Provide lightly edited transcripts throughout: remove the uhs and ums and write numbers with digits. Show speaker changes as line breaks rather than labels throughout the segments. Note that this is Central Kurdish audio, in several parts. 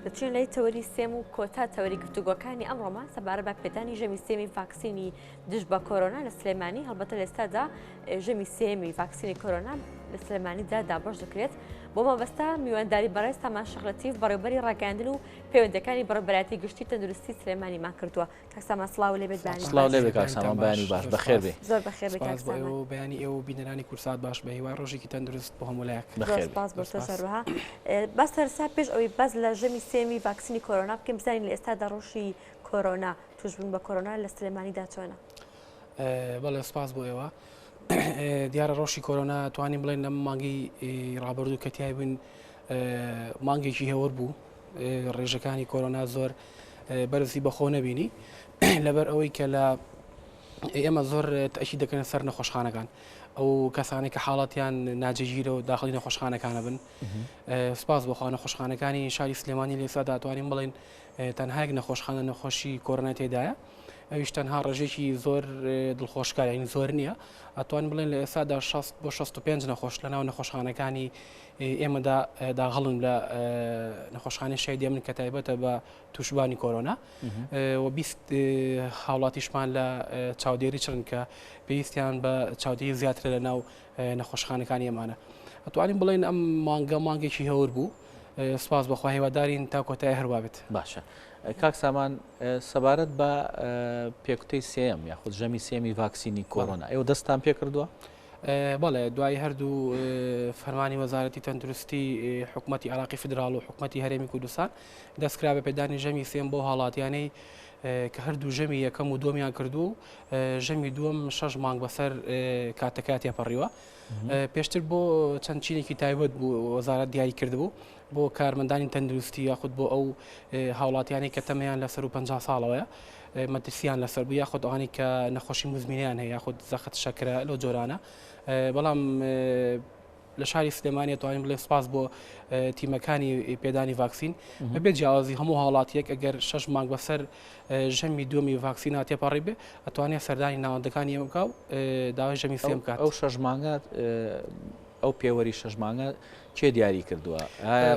دەچین لای تەوەری سێم و کۆتا تەوەری گفتوگۆکانی ئەمڕۆمان سەبارەت بە پێدانی ژەمی سێمی ڤاکسینی دژ بە کۆرۆنا لە سلێمانی هەڵبەتە لە ئێستادا ژەمی سێمی ڤاکسینی کۆرۆنا لە سلێمانیدا دابەش دەکرێت بۆ مەبەستا میوانداری بەڕێز تامان شەخلەتیف بەڕێوەبەری ڕاگەاندن و پەیوەندەکانی بەڕێوەبەتی گشتی تەندروستی سلێمانیمان کردووە. کاکسامان سڵاو لێبێت بانی
سڵاو لێبێت کاکسامان بەیانی باش بەخێر بێ.
زۆر بەخێر بێت کاکسامان.
بەیانی ئێوە بینەرانی کورسات باش بە هیوای ڕۆژێکی تەندروست بۆ هەموو لایەک.
زۆر سپاس بۆ تۆ سەرروها. باس هەرسا پێش ئەوەی باز لە ژەمی سێمی ڤاکسینی کۆرۆنا بکەین بزانین لە ئێستادا ڕۆژی کۆرۆنا توشبوون بە کۆرۆنا لە سلێمانیدا چۆنە؟
بەڵێ سپاس بۆ ئێوە. دیارە ڕۆژی کۆرۆنا توانین بڵێن لەم مانگی ڕابردوو کە تیای بووین مانگێکی هێور بوو ڕێژەکانی کۆرۆنا زۆر بەرزی بەخۆ نەبینی لەبەر ئەوەی کە لە ئێمە زۆر تەشی دەکەن سەر نەخۆشخانەکان ئەو کەسانی کە حاڵەتیان ناجەگیرە و داخلی نەخۆشخانەکانە بن. سپاس بۆخوا نەخۆشخانەکانی شاری سلێمانی لە ئێستا داتوانین بڵێن تەنها یەک نەخۆشخانە نەخۆشی کۆرۆنا تێدایە. ئەویش تەنها ڕێژێکی زۆر دڵخۆشکار یعنی زۆر نییە. ئەتوانین بڵێن لە ئێستادا 60 بۆ 65 نەخۆش لەناو نەخۆشخانەکانی ئێمەدا داغڵن لە نەخۆشخانەی شای دێمن کە تایبەتە بە تووشبانی کۆرۆنا و 20 هاوڵاتیشمان لە چاودێری چرن کە پێویستیان بە چاودێری زیاتر لە ناو نەخۆشخانەکانی ئێمانە. ئەتوانین بڵێن ئەم مانگێکی هەور بوو. سپاس بەخوا هیوادارین تا کۆتایی هەروە بێت.
باشە. کاک سامان سەبارەت بە پێکوتەی سێم یاخود ژەمی سێمی ڤاکسینی کۆرۆنا ئێوە دەستان پێ کردووە؟
بەڵێ دوای هەردوو فەرمانی وەزارەتی تەندروستی حکوومەتی عراقی فدراڵ و حکوومەتی هەرێمی کوردستان دەستکرا بە پێدانی ژەمی سێم بۆ هاڵاتیانەی کە هەردوو ژەمی یەکەم و دووەمیان کردو و ژەمی دووەم 6 مانگ بەسەر کاتەکاتی پەڕیوە. پێشتر بۆ چەند چینێکی تایبەت بوو وەزارەت دیاری کردبوو بۆ کارمەندانی تەندروستی یاخود بۆ ئەو هاوڵاتیانی کە تەمەیان لەسەر و 50 ساڵەوەیە مەترسیان لەسەر بوو یاخود ئەوانی کە نەخۆشی مزمینیان هەیە یاخود زەخت شەکرە لەو جۆرانە. بەڵام لە شاری سلێمانی توانین بڵێ سپاس بۆ تیمەکانی پێدانی ڤاکسین بەبێ جیاوازی هەموو هاوڵاتیەک ئەگەر 6 مانگ بەسەر ژەمی دووەمی ڤاکسینە تێپەڕی بێ ئەتوانێت سەردانی ناوەندەکانی ئێمە بکە و داوای ژەمی سێم بکات.
ئەو 6 مانگات ئەو پێوەری 6 مانگە چێ دیاری کردووە؟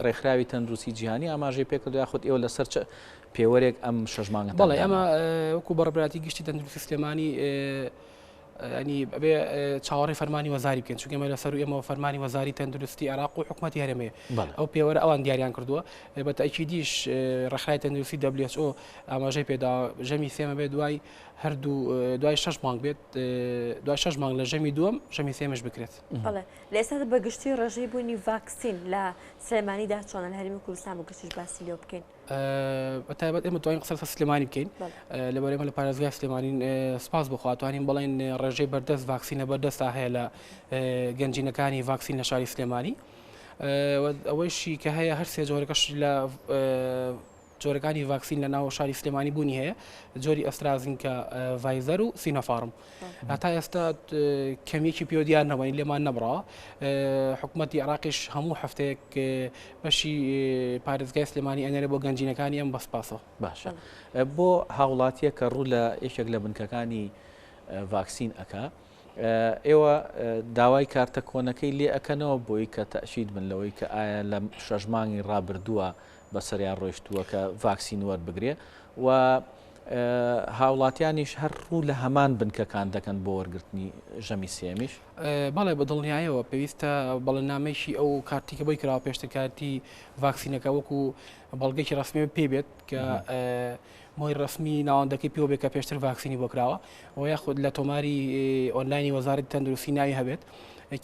ڕێکخراوی تەندروستی جیهانی ئاماژەی پێ کردو یاخود ئێوە لەسەر پێوەرێک ئەم 6 مانگە؟
بەڵێ ئەمە وەکو بەڕێبەتی گشتی تەندروستی سلێمانی ینی بێ چاوەڕێی فەرمانی وەزاری بکەین چونکە ئێمە لەسەر ئێمە فەرمانی وەزاری تەندروستی عراق و حکوومەتی هەرێمەیە ئەو پێوەرە ئەوان دیاریان کردووە. بە تاکیدیش ڕێکخراوی تەندروستی WHO ئاماژەی پێدا ژەمی سێمە بێت دوای هەردوو دوای 6 مانگ بێت دوای 6 مانگ لە ژەمی دووەم ژەمی سێمش بکرێت.
بەڵێ لە ئێستا بەگشتی ڕێژەی بوونی ڤاکسین لە سلێمانیدا چۆنە لە هەرێمی کوردستان بەگشتیش باسی لێ بکەین؟
بەتایبەت ئێمە توانین قسە سلێمانی بکەین لەبەر ئێمە لە پارێزگای سلێمانین سپاس بخوا توانین بڵێن ڕێژەی بەردەست ڤاکسینە بەردەستا هەیە لە گەنجینەکانی ڤاکسین لە شاری سلێمانی. ئەوەیشی کە هەیە هەر سێ جۆرەکەش لە جۆرەکانی ڤاکسین لە ناو شاری سلێمانی بوونی هەیە جۆری ئەسترازینکە ڤایزەر و سینۆفارم. هەتا ئێستا کەمیەکی پیۆدیار نەبووین لێمان نەبڕەوە. حکوومەتی عراقیش هەموو هەفتەیەک بەشی پارێزگای سلێمانی ئەنێرە بۆ گەنجینەکانی ئەم بەسپاسەوە.
باشە. بۆ هاوڵاتیە کە ڕوو لە یەکێک لە بنکەکانی ڤاکسین ئەکا ئێوە داوای کارتە کۆنەکەی لێ ئەکەنەوە بۆی کە تەشید بن لەوەی کە ئایا لە 6 مانگی ڕابردووە بەسەریان ڕۆیشتووە کە ڤاکسین وەربگرێ و هاوڵاتیانیش هەر ڕوو لە هەمان بنکەکان دەکەن بۆ وەرگرتنی ژەمی سێمیش؟
بەڵێ بە دڵنیایەوە پێویستە بەڵێنامەیەکی ئەو کارتێکە بۆی کراوە پێشتر کارتی ڤاکسینەکە وەکو بەڵگەیەکی ڕسمی پێ بێت کە مۆی ڕسمی ناوەندەکەی پێوە بێت کە پێشتر ڤاکسینی بۆ کراوە و یاخود لە تۆماری ئۆنلاینی وەزارەتی تەندروستی ناوی هەبێت.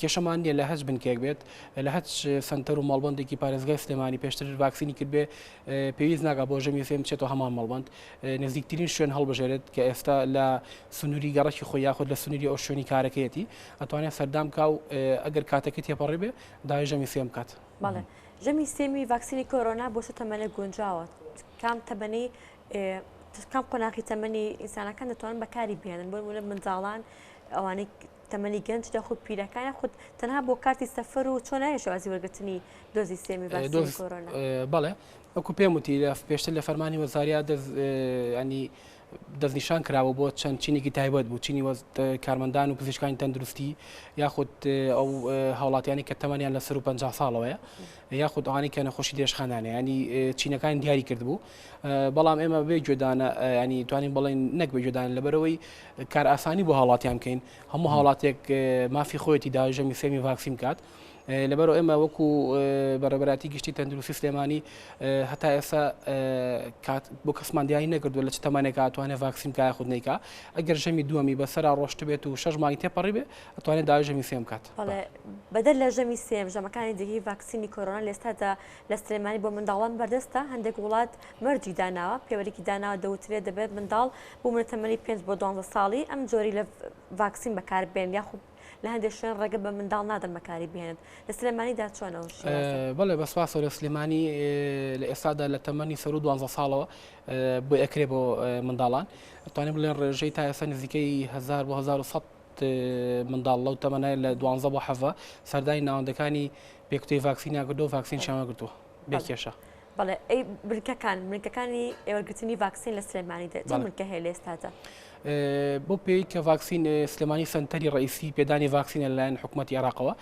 کێشەمان نیە لە هەچ بنکێک بێت لە هەچ سنتەر و مەڵبەندێکی پارێزگای سلێمانی پێشتر ڤاکسینی کرد بێ پێویست ناکات بۆ ژەمی سێم بچێتەوە هەمان مەڵبەند نزیکترین شوێن هەڵبژێرێت کە ئێستا لە سنووری گەڕەکی خۆی یاخود لە سنووری ئەو شوێنی کارەکەیەتی ئەتوانێت سەردام کا و ئەگەر کاتەکە تێپەڕی بێ داوای ژەمی سێم بکات.
بەڵێ ژەمی سێمی ڤاکسینی کۆرۆنا بۆ چ تەمەنێک گونجاوە؟ کام تەمەنی کام قۆناغی تەمەنی ئینسانەکان دەتوانن بەکاری بهێنن بۆ منداڵان ئەوانەی تەمەنی گەنج دەخود پیرەکان خود تەنها بۆ کارتی سەفەر و چۆن نایە شێوازی وەرگرتنی دۆزی سێمی ڤاکسینی کۆرۆنا؟
بەڵێ وەکو پێم وتی لە پێشتر لە فەرمانی وەزاریا ینی دەستنیشان کراوە بۆ چەند چینێکی تایبەت بوو چینی کارمەندان و پزیشکانی تەندروستی یاخود ئەو هاوڵاتیانی کە تەمەنیان لە 150 ساڵەوەیە یاخود ئەوانی کە نەخۆشی درێژخانانە ینی چینەکان دیاری کردبوو بەڵام ئێمە بێ جۆدانە ینی توانین بڵێن نەک بێ جۆدان لەبەرەوەی کار ئاسانی بۆ هاوڵاتیان بکەین هەموو هاوڵاتێک مافی خۆیەتی دا ژەمی سێمی ڤاکسین کات لەبەرەوە ئێمە وەکو بەڕێبەراتی گشتی تەندروستی سلێمانی هەتا ئێستا بۆ کەسمان دیاری نەکردووە لە چ تەمانێک ئەتوانێت ڤاکسین کای خود نیکا ئەگەر ژەمی دووەمی بەسەرا ڕۆشت بێت و 6 مانگی تێپەڕی بێ ئەتوانێت داوای ژەمی سێم کات
بەدەر لە ژەمی سێم ژەمەکانی دیگەی ڤاکسینی کۆرۆنا لە ئێستادا لە سلێمانی بۆ منداڵان بەردەستە هەندێک وڵات مەرجی داناوە پێوەرێکی داناوە دەوترێت دەبێت منداڵ بوو منە تەمەنی 5 بۆ 12 ساڵی ئەم جۆری لە ڤاکسین بەکاربێن یاخود لە هەندێک شوێن ڕێگە بە منداڵ نادەن بەکاری بێنێت لە سلێمانیدا چۆنەوە
بەڵێ بەسپاسەوە لە سلێمانی لە ئێستادا لە تەمەنی سەر و 12 ساڵەوە بۆ ئەکرێ بۆ منداڵان ئەتوانێت بڵێن ڕێژەی تا ئێستا نزیکەی 1000 بۆ 1100 منداڵ لەو تەمەنای لە 12 بۆ 7 سەردانی ناوەندەکانی پێکوتەی ڤاکسینیان کردو ڤاکسین شیان کردووە بێکێشە
بەڵێ ئەی بریکەکانی ئێوەرگرتنی ڤاکسین لە سلێمانیدا چ بریکە هەیە لە ئێستادا
بۆ پێی کە ڤاکسین سلێمانی سنتەری ڕئیسی پێدانی ڤاکسینە لەلایەن حکوومەتی عێراقەوە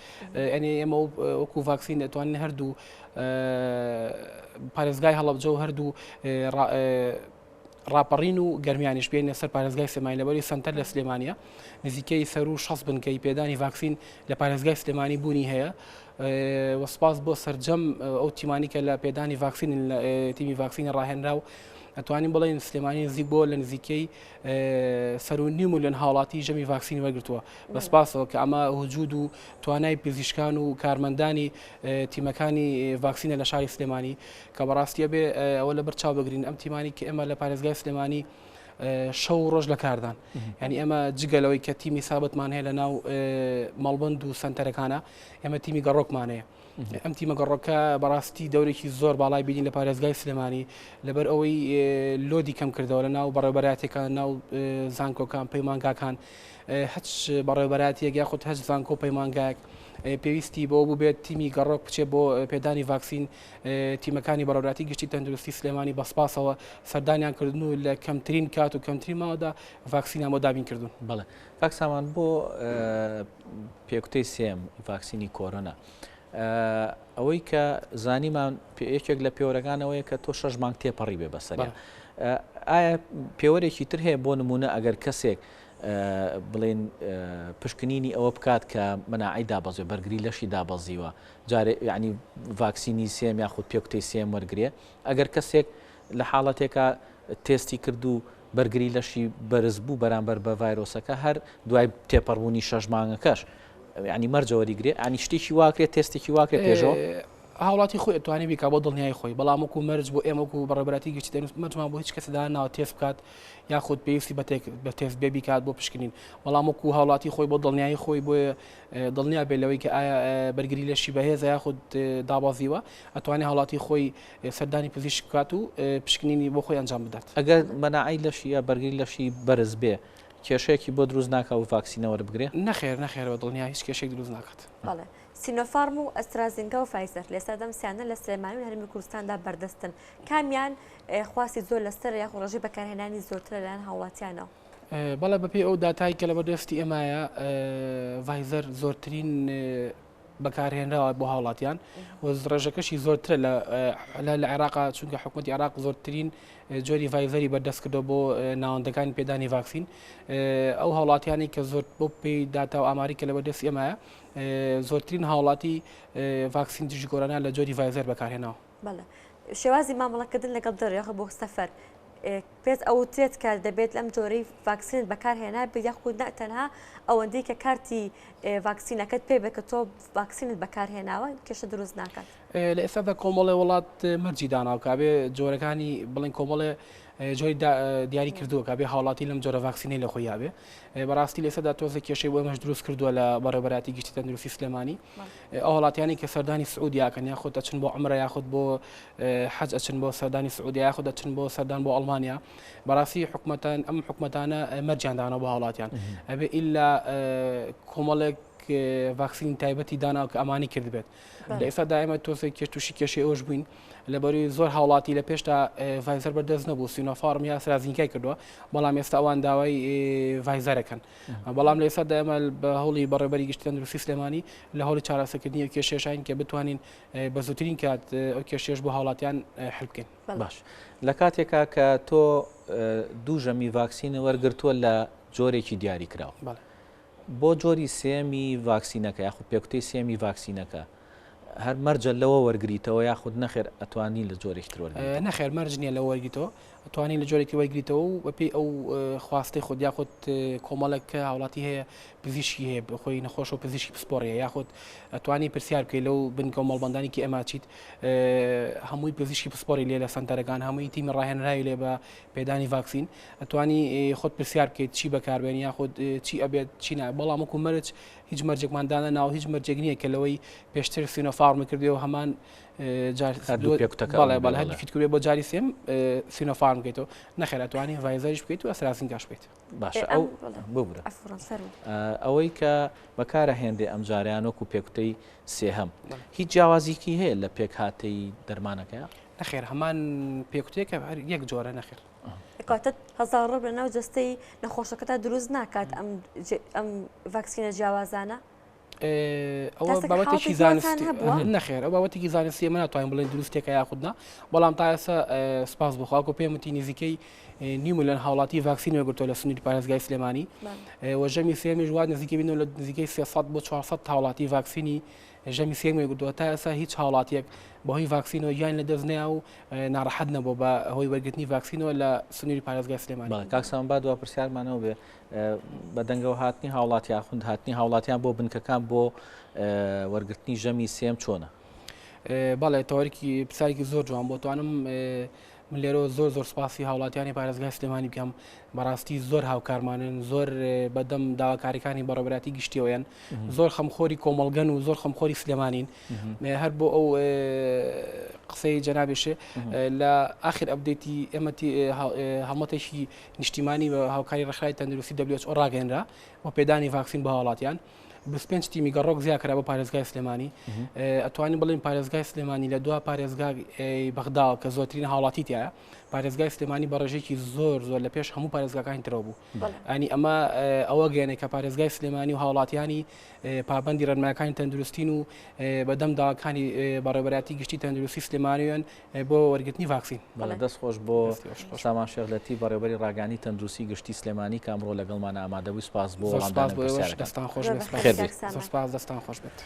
ئەنێ ئێمە وەکو ڤاکسین دەتوانین هەردوو پارێزگای هەڵەبجە و هەردوو ڕاپەڕین و گەرمیانیش بێنە سەر پارێزگای سلێمانی لەبەری سنتەر لە سلێمانیە نزیکەی سەر و 6 بنکەی پێدانی ڤاکسین لە پارێزگای سلێمانی بوونی هەیە وەسپاس بۆ سەرجەم ئەو تیمانی کە لە پێدانی ڤاکسین تیمی ڤاکسینە ڕاهێنرا و ئەتوانین بڵێن سلێمانی نزیک بۆ لە نزیکەی سەر و نیم ملیۆن هاوڵاتی ژەمی ڤاکسین وەرگرتووە بەسپاسەوە کە ئەمە وجود و توانای پزیشکان و کارمەندانی تیمەکانی ڤاکسینە لە شاری سلێمانی کە بەڕاستیە بێ ئەوە لە بەرچاو بگرین ئەم تیمانی کە ئێمە لە پارێزگای سلێمانی شەو ڕۆژ لە کاردان ینی ئێمە جگەلەوەی کە تیمی سابتمان هەیە لە ناو مەڵبند و سنتەرەکانە ئێمە تیمی گەڕۆکمانەیە ئەم تیمە گەڕۆکە بەڕاستی دەورێکی زۆر باڵای بینین لە پارێزگای سلێمانی لەبەر ئەوەی لۆدی کەم کردەوە لە ناو بەڕێوەبەراتێکان ناو زانکۆکان پەیمانگاکان هەچ بەڕێوەبەراتیەک یاخود هەچ زانکۆ پەیمانگایەک پێویستی بۆ بوو بێت تیمی گەڕۆک بچێت بۆ پێدانی ڤاکسین تیمەکانی بەڕێوەبەراتی گشتی تەندروستی سلێمانی بەسپاسەوە سەردانیان کردن و لە کەمترین کات و کەمترین ماوەدا ڤاکسینیان بۆ دابین کردوون
بەڵێ فاکسامان بۆ پێکوتەی سێم ڤاکسینی کۆرۆنا ئەوەی کە زانیمان یەکێک لە پێوەرەکانەوەیە کە تۆ 6 مانگ تێپەڕی بێ بەسەریان ئایا پێوەرێکی تر هەیە بۆ نمونە ئەگەر کەسێک بڵێن پشکنینی ئەوە بکات کە مناعی دابەزێ بەرگری لەشی دابەزیوە جارێ یعنی ڤاکسینی سێم یاخود پێکوتەی سێم وەرگێ ئەگەر کەسێک لە حاڵەتێکە تێستی کرد و بەرگری لەشی بەرز بوو بەرامبەر بە ڤایرۆسەکە هەر دوای تێپەڕبوونی 6 مانگەکەش ینی مەرجەوەریگرێ ئەنی شتێکی واکرێت تێستێکی واکرێت پێشەوە
هاوڵاتی خۆی ئەتوانێت بیکا بۆ دڵنیای خۆی بەڵام وەکو مەرج بۆ ئێمەکو بەڕێبەراتی گشتی مەرجمان بۆ هیچ کەسدا ناوە تێست بکات یاخود پێویستی بە تێست بێ بیکات بۆ پشکنین بەڵام وەکو هاوڵاتی خۆی بۆ دڵنیایی خۆی بۆ دڵنیا بێت لەوەی کە ئایا بەرگری لەشی بەهێزە یاخود دابازیوە ئەتوانێت هاوڵاتی خۆی سەردانی پزیشک بکات و پشکنینی بۆ خۆی ئەنجام بدات
ئەگەر مەناعی لەشی یا بەرگری لەشی بەرز بێ کێشەیەکی بۆ دروست ناکە و ڤاکسینەوە بگرێ
نەخێرەوە دڵنیا هیچ کێشێک دروست ناکات
بەڵێ سینۆفارم و ئەسترازینگە و فایزەر لێستا دەم سیانە لە سلێمانی و هەرمی کوردستاندا بەردەستن کامیان خواستی زۆر لەسەر یاخ ڕۆژی بەکارهێنانی زۆرتر لەلایەن هاوڵاتیانەوە
بەڵێ بەپێی ئەو داتایی کە لە بەردەستی ئێمایە ڤایزەر زۆرترین بەکارهێنراوە بۆ هاوڵاتیان و ڕێژەکەشی زۆرترە لە عێراقا چونکە حکوومەتی عێراق زۆرترین جۆری ڤایزەری بەردەست کردەوە بۆ ناوەندەکانی پێدانی ڤاکسین ئەو هاوڵاتیانی کە زۆر بۆ پێی داتا و ئاماری کە لە بەردەستی ئێمایە زۆرترین هاوڵاتی ڤاکسین دژی کۆرۆنا لە جۆری ڤایزەر بەکارهێناوە
بەڵێ شێوازی مامەڵەکردن لەگەڵ دەڕێخە بۆ سەفەر پێت ئەوترێت کە دەبێت لەم جۆرەی ڤاکسین بەکارهێنا یاخود تەنها ئەوەندەی کە کارتی ڤاکسینەکەت پێ بێت کە تۆ ڤاکسینت بەکارهێناوە کێشە دروست ناکات
لە ئێستادا کۆمەڵێ وڵات مەرجی داناو کابێ جۆرەکانی بڵین کۆمەڵێ جۆی دیاری کردووە کابێ هاوڵاتی لەم جۆرە ڤاکسینەی لە خۆی یابێ بەڕاستی لە ئێستادا تۆزە کێشەی بۆ ئێمەش دروست کردووە لە بەڕێوەبەراتی گشتی تەندروستی سلێمانی ئەو هاوڵاتیانی کە سەردانی سعودیاکەن یاخود ئەچن بۆ عومرە یاخود بۆ حەج ئەچن بۆ سەردانی سعودیا یاخود ئەچن بۆ سەردان بۆ ئەڵمانیا بەڕاستی حکومەتان ئەم حکومەتانە مەرجیان دانا بۆ هاوڵاتیان ئەبێ ئیلا کۆمەڵێک ڤاکسین تایبەتی دانا کە ئەمانی کرد بێت لە ئێستا دائمە تۆسی تووشی کێشەی ئەوش بووین لەبەروی زۆر هاوڵاتی لە پێشتا ڤایزەر بەردەست نەبوو سینۆفارم یا ئەسترازینکای کردووە بەڵام ئێستا ئەوان داوای ڤایزەرەکەن بەڵام لە ئێستا دائمە بە هەوڵی بەڕێبەری گشتی تەندروستی سلێمانی لە هەوڵی چارەسەرکردنی ئەو کێشەشین کە بتوانین بە زووترین کات ئەو کێشەش بۆ هاوڵاتیان حل بکەین.
باش لە کاتێکا کە تۆ دوو ژەمی ڤاکسینە وەرگرتووە لە جۆرێکی دیاری کراوە بۆ جۆری سێمی ڤاکسینەکە یاخود پێکوتەی سێمی ڤاکسینەکە هەر مەرجە لەوە وەرگریتەوە یاخود نەخێر ئەتوانی لە جۆرێکی تر وەرگریت
نەخێر مەرج نییە لە وەرگیتەوە ئەتوانین لە جۆرێکی وەرگریتەوە و بەپێی ئەو خواستی خۆت یاخود کۆمەڵێک هاوڵاتی هەیە پزیشکی هەیە خۆی نەخۆش و پزیشکی پسپۆڕیە یاخود ئەتوانی پرسیار بکەیت لەو بن کۆمەڵبەندانێکی ئەماچیت هەمووی پزیشکی پسپۆری لێ لە سەنتەرەکان هەمووی تیمی ڕاهێنراوی لێ بە پێدانی ڤاکسین ئەتوانی خۆت پرسیار بکەیت چی بەکاربێنی یاخود چی ئەبێت چی نایە بەڵام وەکو مەرج هیچ مەرجێکماندانە ناو هیچ مەرجێک نییە کە لەوەی پێشتر سینۆفارم کردێەوە هەمان بەڵێ هەردووفیتکردێ بۆ جاری سێم سینۆفارم بکەیتەوە نەخێر ئەتوانی ڤایزەریش بکەیت و ئەسرازینکاش بکەیت.
باشە ئەو ببرە ئەوەی کە بەکارە هێندێ ئەم جاریان وەکو پێکوتەی سێهەم هیچ جیاوازیکی هەیە لە پێک هاتەی دەرمانەکەیە؟
نەخێر هەمان پێکوتەیەکە یەک جۆرە نەخێر
کاتت هەزار ڕۆ لەناو جستەی نەخۆشەکەتا دروست ناکات ئەم ڤاکسینە جیاوازانە؟
ئەوە بابەتێکی زانستی نەخێر ئەو بابەتێکی زانستی ئێمە ناتوانین بڵێن دروستێکە یاخودنا بەڵام تا ئێستا سپاس بخوا و پێم وتی نزیکەی نیم میلیۆن هاوڵاتی ڤاکسین وەرگرتووە لە سنووری پارێزگای سلێمانی وەژەمی سێمیش وا نزیکەی بینەوە لە نزیکەی 300 بۆ 400 هاوڵاتی ڤاکسینی ژەمی سێم وەرگرتووە تا ئێستا هیچ هاوڵاتیەک بەهۆی ڤاکسینەوە یان لە دەستنەیە و ناڕەحەت نەبوو بە هۆی وەرگرتنی ڤاکسینەوە لە سنووری پارێزگای سلێمانی.
کاکسان با دوا پرسیارمانەوە بێ بەدەنگەوە هاتنی هاوڵاتی یاخود هاتنی هاوڵاتیان بۆ بنکەکان بۆ وەرگرتنی ژەمی سێم چۆنە؟
بەڵێ تەوەرێکی پرسیارێکی زۆر جوان بۆ توانم من لێرە زۆر سپاسی هاوڵاتیانی پارێزگای سلێمانی بکەم بەڕاستی زۆر هاوکارمانن زۆر بەدەم داواکاریەکانی بەڕێوەبەتی گشتیەوەیان زۆر خەمخۆری کۆمەڵگەن و زۆر خەمخۆری سلێمانین هەر بۆ ئەو قسەی جەنابێشێ لە ئاخر ئەپدەیتی ئێمەتی هەڵمەتێکی نیشتیمانی بە هاوکاری ڕێکخراوی تەندروستی WHO ڕاگەیەنرا بۆ پێدانی ڤاکسین بە هاوڵاتیان 25 تیمی گەڕۆک زیاکرا بە پارێزگای سلێمانی ئەتوانین بڵێن پارێزگای سلێمانی لە دوا پارێزگای بەغداوە کە زۆرترین هاوڵاتی تایە پارێزگای سلێمانی بە ڕێژێکی زۆر لە پێش هەموو پارێزگاکانی ترەوە بوو ئەنی ئەمە ئەوە گەیەنێ کە پارێزگای سلێمانی و هاوڵاتیانی پابەندی ڕێنمایەکانی تەندروستین و بەدەم داواکانی بەڕێوەبەتی گشتی تەندروستی سلێمانیان بۆ وەرگرتنی ڤاکسین.
دەست خۆش بۆ سامان شێخلەتی بەڕێوەبەری ڕاگەانی تەندروستی گشتی سلێمانی کامڕۆ لەگەڵمانە ئامادەبووی سپاس بۆ
دەستان خۆش بێت.